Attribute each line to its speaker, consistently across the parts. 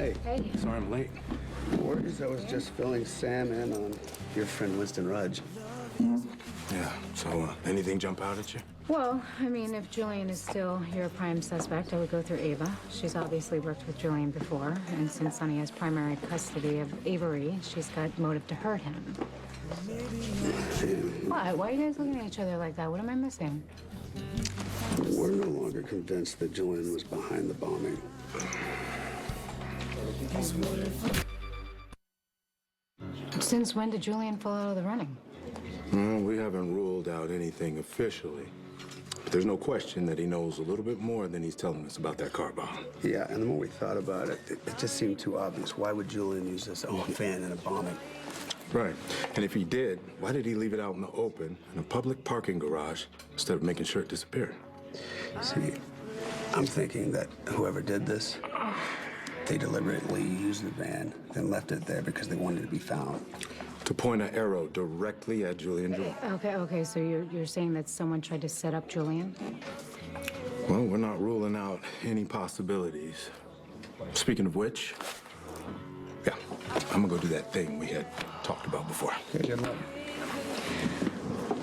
Speaker 1: Hey.
Speaker 2: Hey.
Speaker 1: Sorry I'm late.
Speaker 3: No worries. I was just filling Sam in on your friend Winston Rudge.
Speaker 1: Yeah, so anything jump out at you?
Speaker 2: Well, I mean, if Julian is still your prime suspect, I would go through Ava. She's obviously worked with Julian before, and since Sonny has primary custody of Avery, she's got motive to hurt him. What? Why are you guys looking at each other like that? What am I missing?
Speaker 3: We're no longer convinced that Julian was behind the bombing.
Speaker 2: Since when did Julian fall out of the running?
Speaker 1: Well, we haven't ruled out anything officially. But there's no question that he knows a little bit more than he's telling us about that car bomb.
Speaker 3: Yeah, and the more we thought about it, it just seemed too obvious. Why would Julian use his own van in a bombing?
Speaker 1: Right. And if he did, why did he leave it out in the open in a public parking garage instead of making sure it disappeared?
Speaker 3: See, I'm thinking that whoever did this, they deliberately used the van, then left it there because they wanted it to be found.
Speaker 1: To point an arrow directly at Julian.
Speaker 2: Okay, so you're saying that someone tried to set up Julian?
Speaker 1: Well, we're not ruling out any possibilities. Speaking of which, yeah, I'm gonna go do that thing we had talked about before.
Speaker 3: Okay, good luck.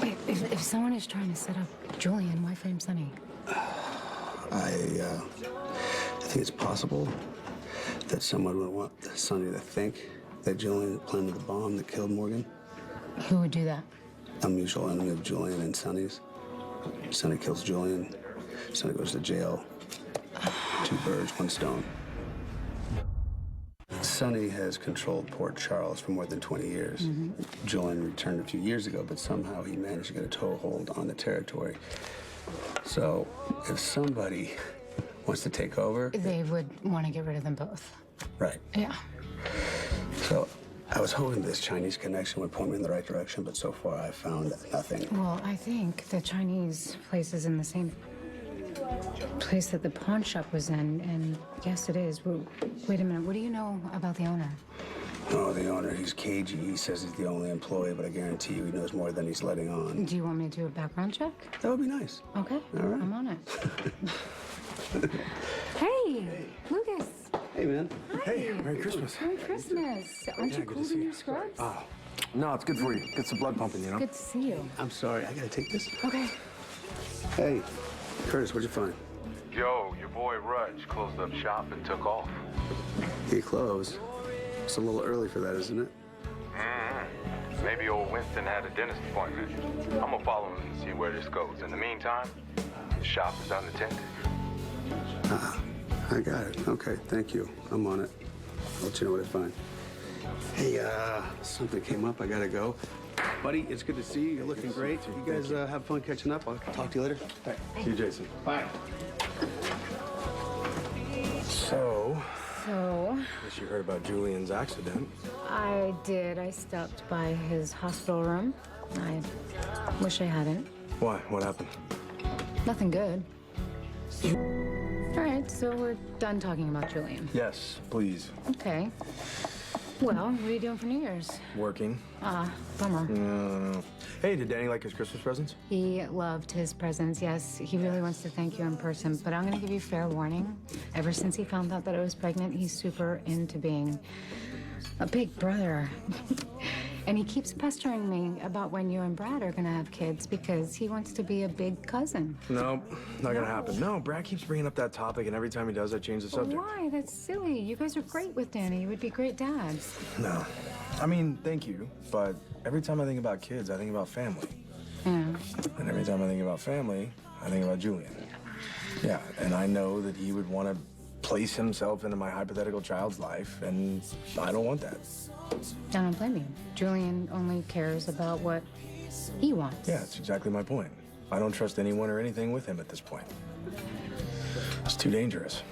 Speaker 2: Wait, if someone is trying to set up Julian, why frame Sonny?
Speaker 3: I think it's possible that someone would want Sonny to think that Julian planted the bomb that killed Morgan.
Speaker 2: Who would do that?
Speaker 3: A mutual enemy of Julian and Sonny's. Sonny kills Julian. Sonny goes to jail. 2 birds, 1 stone. Sonny has controlled Port Charles for more than 20 years. Julian returned a few years ago, but somehow he managed to get a toehold on the territory. So if somebody wants to take over...
Speaker 2: They would want to get rid of them both.
Speaker 3: Right.
Speaker 2: Yeah.
Speaker 3: So I was hoping this Chinese connection would point me in the right direction, but so far I've found nothing.
Speaker 2: Well, I think the Chinese place is in the same place that the pawn shop was in, and yes, it is. Wait a minute, what do you know about the owner?
Speaker 3: Oh, the owner, he's cagey. He says he's the only employee, but I guarantee you he knows more than he's letting on.
Speaker 2: Do you want me to do a background check?
Speaker 3: That would be nice.
Speaker 2: Okay,
Speaker 3: all right.
Speaker 2: I'm on it. Hey, Lucas.
Speaker 3: Hey, man.
Speaker 2: Hi.
Speaker 1: Hey, Merry Christmas.
Speaker 2: Merry Christmas. Aren't you cold in your scrubs?
Speaker 1: Oh, no, it's good for you. Get some blood pumping, you know?
Speaker 2: Good to see you.
Speaker 3: I'm sorry, I gotta take this.
Speaker 2: Okay.
Speaker 3: Hey, Curtis, what'd you find?
Speaker 4: Yo, your boy Rudge closed up shop and took off.
Speaker 3: He closed. It's a little early for that, isn't it?
Speaker 4: Maybe old Winston had a dentist appointment. I'm gonna follow him and see where this goes. In the meantime, the shop is unattended.
Speaker 3: I got it. Okay, thank you. I'm on it. I'll let you know what I find. Hey, something came up. I gotta go. Buddy, it's good to see you. You're looking great. You guys have fun catching up. I'll talk to you later.
Speaker 1: Hey, see you, Jason.
Speaker 3: Bye.
Speaker 1: So,
Speaker 2: So,
Speaker 1: guess you heard about Julian's accident.
Speaker 2: I did. I stopped by his hospital room. I wish I hadn't.
Speaker 1: Why? What happened?
Speaker 2: Nothing good. All right, so we're done talking about Julian.
Speaker 1: Yes, please.
Speaker 2: Okay. Well, what are you doing for New Year's?
Speaker 1: Working.
Speaker 2: Bummer.
Speaker 1: Hey, did Danny like his Christmas presents?
Speaker 2: He loved his presents, yes. He really wants to thank you in person, but I'm gonna give you fair warning. Ever since he found out that I was pregnant, he's super into being a big brother. And he keeps pestering me about when you and Brad are gonna have kids because he wants to be a big cousin.
Speaker 1: No, not gonna happen. No, Brad keeps bringing up that topic, and every time he does, I change the subject.
Speaker 2: Why? That's silly. You guys are great with Danny. You would be great dads.
Speaker 1: No. I mean, thank you, but every time I think about kids, I think about family.
Speaker 2: Yeah.
Speaker 1: And every time I think about family, I think about Julian. Yeah, and I know that he would want to place himself into my hypothetical child's life, and I don't want that.
Speaker 2: I don't blame you. Julian only cares about what he wants.
Speaker 1: Yeah, that's exactly my point. I don't trust anyone or anything with him at this point. It's too dangerous.